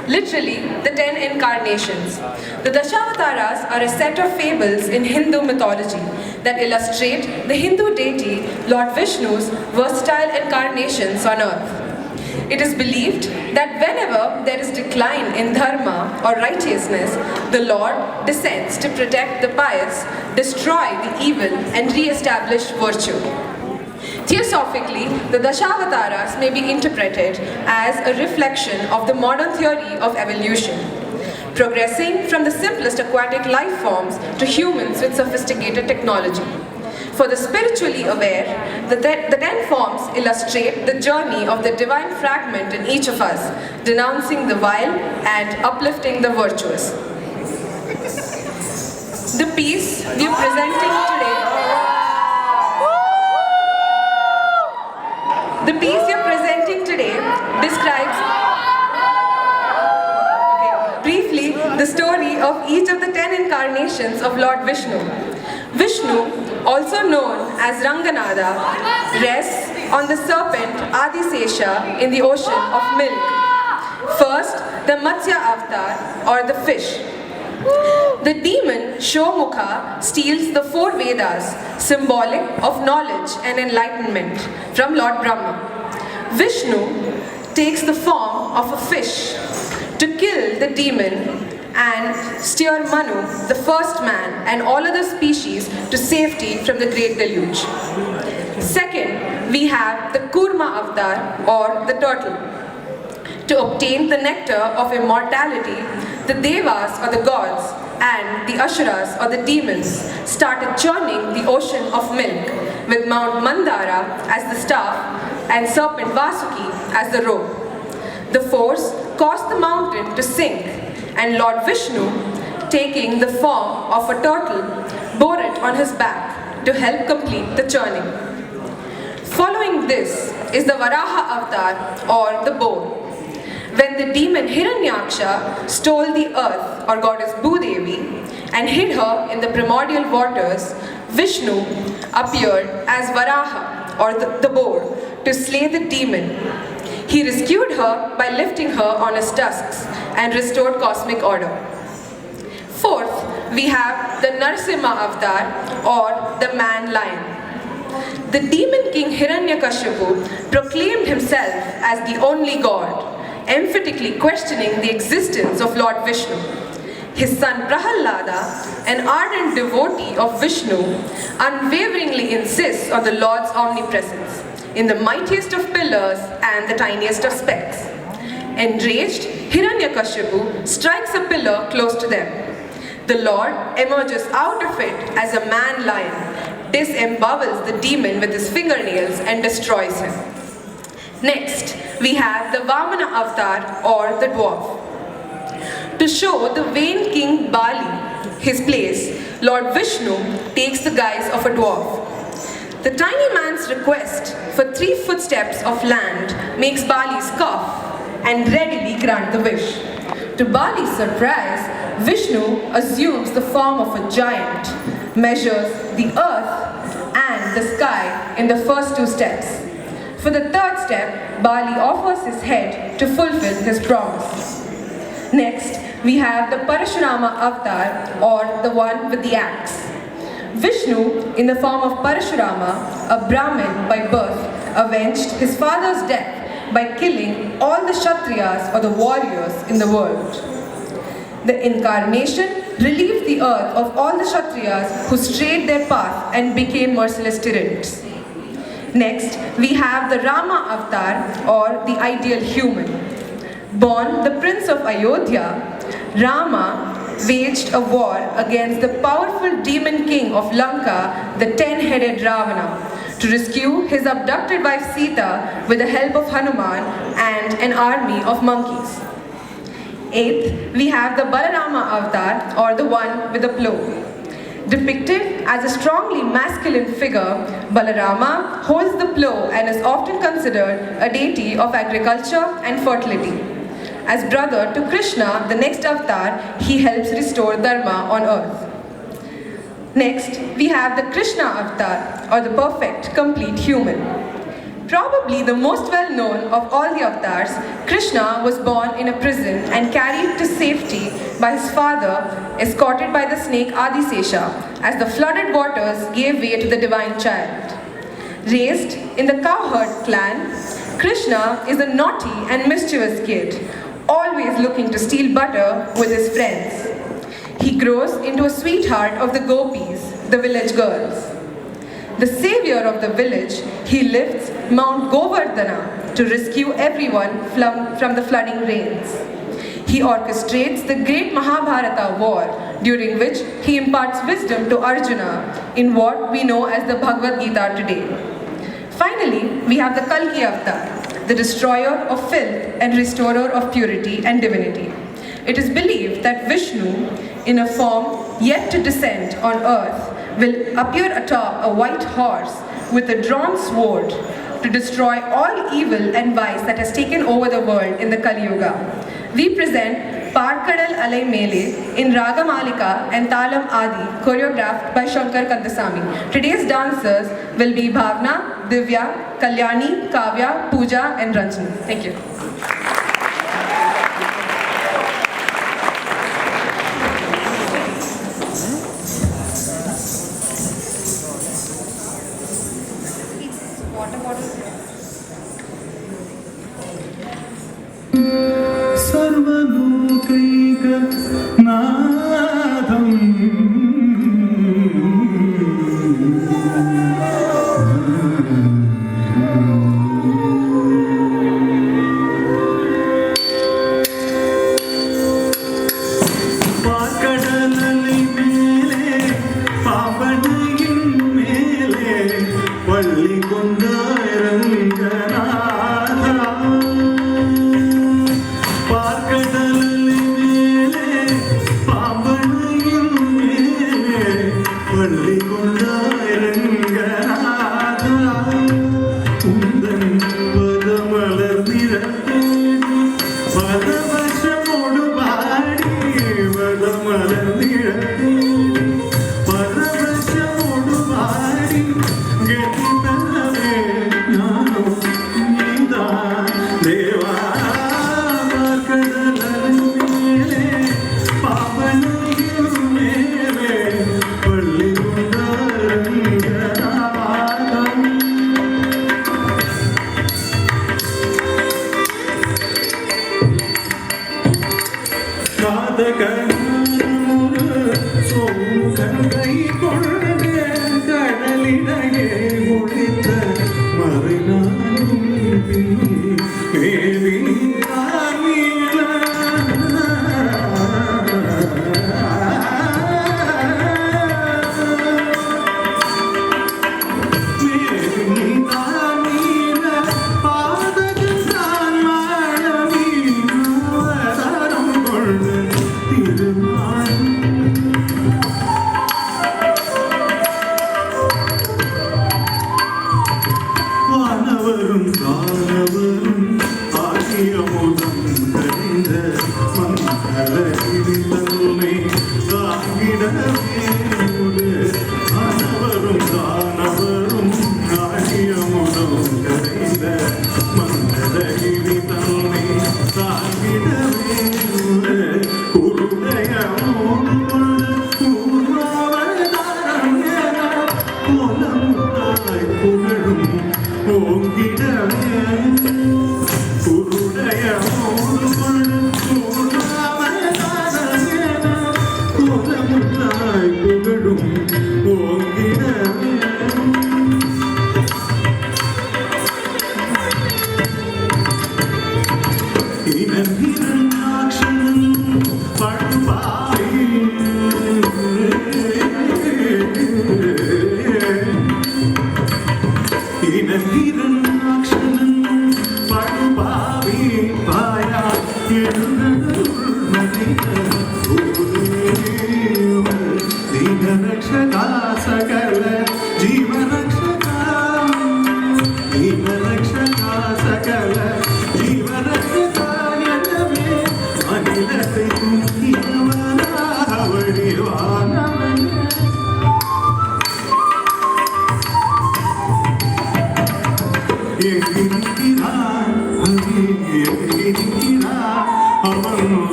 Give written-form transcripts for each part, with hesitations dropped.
literally the 10 incarnations. The Dashavataras are a set of fables in Hindu mythology that illustrate the Hindu deity Lord Vishnu's versatile incarnations on earth. It is believed that whenever there is decline in dharma or righteousness, the Lord descends to protect the pious, destroy the evil, and re-establish virtue. Theosophically, the Dashavataras may be interpreted as a reflection of the modern theory of evolution, progressing from the simplest aquatic life forms to humans with sophisticated technology. For the spiritually aware, the 10 forms illustrate the journey of the divine fragment in each of us, denouncing the vile and uplifting the virtuous. The piece we are presenting today describes briefly the story of each of the 10 incarnations of Lord Vishnu. Vishnu, also known as Ranganatha, rests on the serpent Adisesha in the ocean of milk. First, the Matsya avatar, or the fish. The demon Shomukha steals the 4 Vedas, symbolic of knowledge and enlightenment, from Lord Brahma. Vishnu takes the form of a fish to kill the demon and steer Manu, the first man, and all other species to safety from the great deluge. Second, we have the Kurma avatar, or the turtle. To obtain the nectar of immortality, the Devas, or the gods, and the Asuras, or the demons, started churning the ocean of milk, with Mount Mandara as the staff and serpent Vasuki as the rope. The force caused the mountain to sink, and Lord Vishnu, taking the form of a turtle, bore it on his back to help complete the churning. Following this is the Varaha avatar, or the boar. When the demon Hiranyaksha stole the earth, or goddess Bhudevi, and hid her in the primordial waters, Vishnu appeared as Varaha, or the boar, to slay the demon. He rescued her by lifting her on his tusks and restored cosmic order. Fourth, we have the Narasimha avatar, or the man-lion. The demon king Hiranyakashipu proclaimed himself as the only god, emphatically questioning the existence of Lord Vishnu. His son Prahalada, an ardent devotee of Vishnu, unwaveringly insists on the Lord's omnipresence in the mightiest of pillars and the tiniest of specks. Enraged, Hiranyakashipu strikes a pillar close to them. The Lord emerges out of it as a man-lion, disembowels the demon with his fingernails and destroys him. Next, we have the Vamana avatar, or the dwarf. To show the vain king Bali his place, Lord Vishnu takes the guise of a dwarf. The tiny man's request for 3 footsteps of land makes Bali scoff and readily grant the wish. To Bali's surprise, Vishnu assumes the form of a giant, measures the earth and the sky in the first 2 steps. For the 3rd step, Bali offers his head to fulfill his promise. Next, we have the Parashurama avatar, or the one with the axe. Vishnu, in the form of Parashurama, a Brahmin by birth, avenged his father's death by killing all the Kshatriyas, or the warriors, in the world. The incarnation relieved the earth of all the Kshatriyas who strayed their path and became merciless tyrants. Next, we have the Rama avatar, or the ideal human. Born the prince of Ayodhya, Rama waged a war against the powerful demon king of Lanka, the 10-headed Ravana, to rescue his abducted wife Sita with the help of Hanuman and an army of monkeys. Eighth, we have the Balarama avatar, or the one with the plow. Depicted as a strongly masculine figure, Balarama holds the plow and is often considered a deity of agriculture and fertility. As brother to Krishna, the next avatar, he helps restore Dharma on earth. Next, we have the Krishna avatar, or the perfect, complete human. Probably the most well-known of all the avatars, Krishna was born in a prison and carried to safety by his father, escorted by the snake Adisesha, as the flooded waters gave way to the divine child. Raised in the cowherd clan, Krishna is a naughty and mischievous kid, always looking to steal butter with his friends. He grows into a sweetheart of the gopis, the village girls. The savior of the village, he lifts Mount Govardhana to rescue everyone from the flooding rains. He orchestrates the great Mahabharata war, during which he imparts wisdom to Arjuna in what we know as the Bhagavad Gita today. Finally, we have the Kalki Avatar, the destroyer of filth and restorer of purity and divinity. It is believed that Vishnu, in a form yet to descend on earth, will appear atop a white horse with a drawn sword to destroy all evil and vice that has taken over the world in the Kali Yuga. We present Parkadal Alai Mele in Ragamalika and Talam Adi, choreographed by Shankar Kandasamy. Today's dancers will be Bhavna, Divya, Kalyani, Kavya, Pooja and Ranjani. Thank you.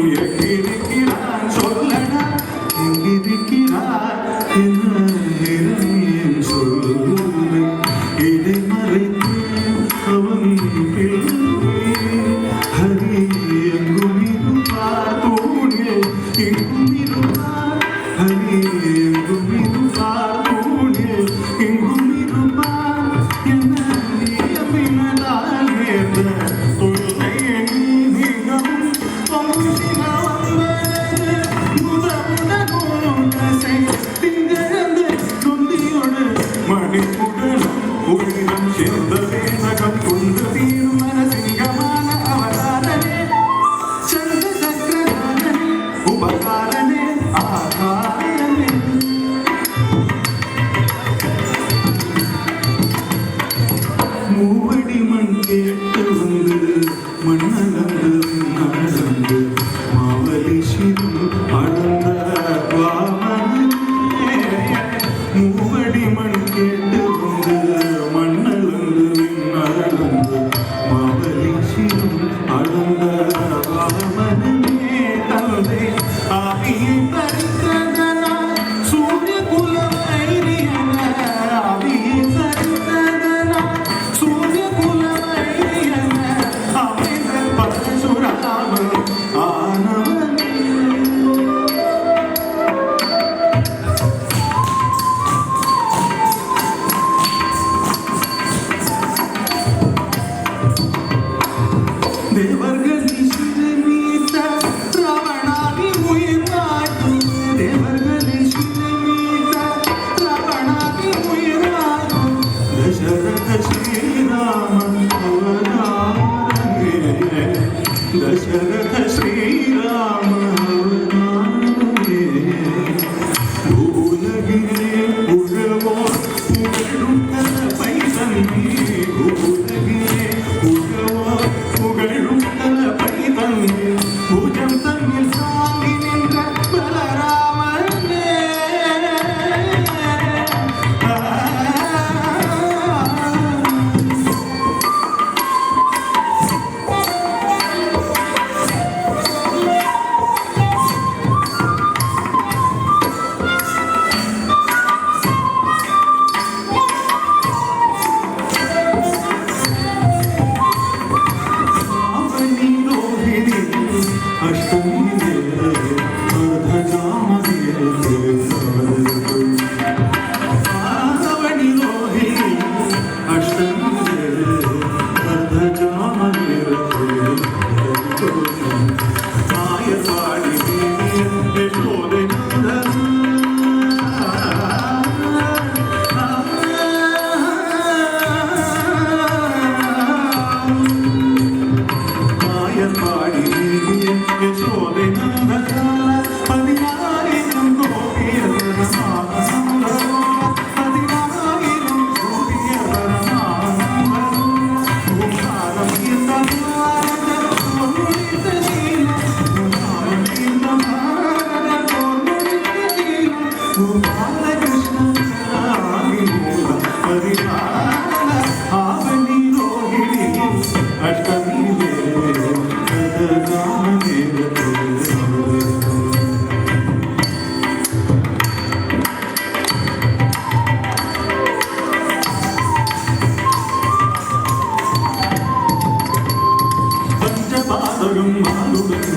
எங்கிருக்கிறான் சொல்லடா எங்கிருக்கிறார் என்ன சொல்லுமே இதை மறைத்து அவன் ஹரி எங்கும் இருப்பார் தூணில் எங்கும் இருப்பார் ஹரி எங்கும் இருப்பார் தூணில் எங்கும் இருப்பார் என்ன நியமினதால் நேர்ந்த தொழுகை மிகவும் மணிப்புடனும் உயிரம் சேர்ந்த வேதகம் கொண்டு தீரும் மனசிங்கமான அவதாரனே சங்க சக்கரதாரனே உபகாரனே ஆகாரனே மூவடி மண் கேட்டு வந்து மண்ணலந்து நடந்து மாவலி சிறும் அடந்த வாமனே மூவடி மண் கேட்டு வந்து மண்ணலந்து நடந்து மாவலி சிறும் அடந்த வாமனே தந்தை ஆவியை தரித்ததனா சூரிய குலவைரியன ஆவியை தரித்ததனா சூரிய குலவைரியன அமைந்த பரசுராமன் ஆனவனே தேவர்கள் சிறுமீட்ட ராவணாதி உயிர் நாட்டும் தேவர்கள் சிறுமீட்ட ராவணாதி உயிர் நாட்டும் தசரத ஸ்ரீராமன் அவதாரமே தசரத ஸ்ரீராம அவதாரமே உலகிலே உழவோர் புகழும் பைதன்னி உலகிலே உழவோர் புகழும் பைதன்னி பூஜம் தன்னில் சாங்கி நின்ற பலராமனே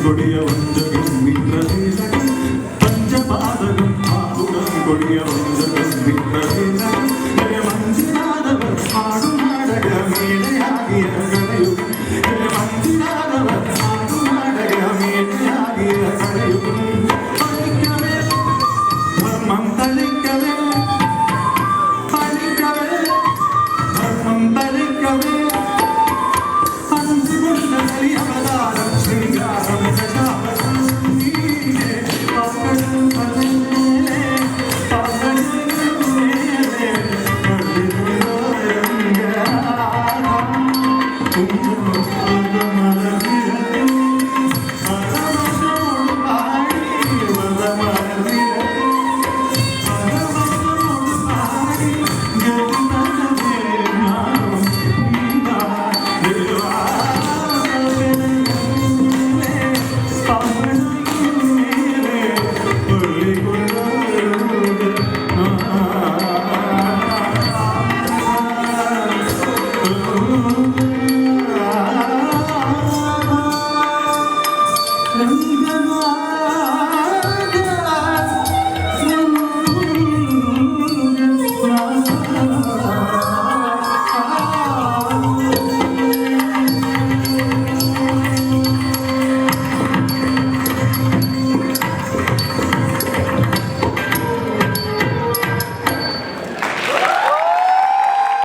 கொடிய வஞ்சகம் நின்றதே பஞ்சபாதகம் ஆகுடம் கொடிய வஞ்சகம் நின்றதே